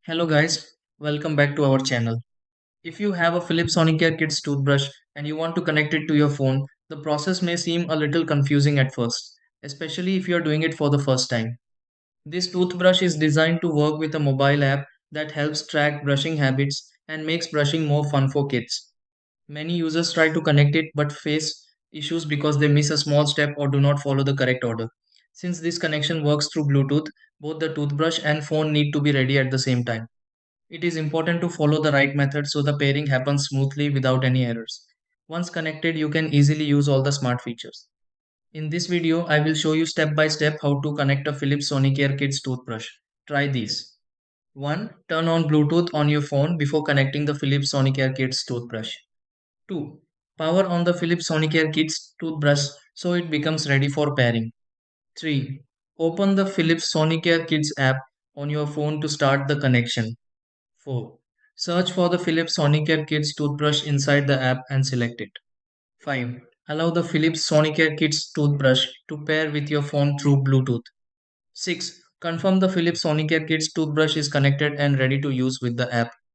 Hello guys, welcome back to our channel. If you have a Philips Sonicare Kids toothbrush and you want to connect it to your phone, the process may seem a little confusing at first, especially if you are doing it for the first time. This toothbrush is designed to work with a mobile app that helps track brushing habits and makes brushing more fun for kids. Many users try to connect it but face issues because they miss a small step or do not follow the correct order. Since this connection works through Bluetooth, both the toothbrush and phone need to be ready at the same time. It is important to follow the right method so the pairing happens smoothly without any errors. Once connected, you can easily use all the smart features. In this video, I will show you step by step how to connect a Philips Sonicare Kids toothbrush. Try these. 1. Turn on Bluetooth on your phone before connecting the Philips Sonicare Kids toothbrush. 2. Power on the Philips Sonicare Kids toothbrush so it becomes ready for pairing. 3. Open the Philips Sonicare Kids app on your phone to start the connection. 4. Search for the Philips Sonicare Kids toothbrush inside the app and select it. 5. Allow the Philips Sonicare Kids toothbrush to pair with your phone through Bluetooth. 6. Confirm the Philips Sonicare Kids toothbrush is connected and ready to use with the app.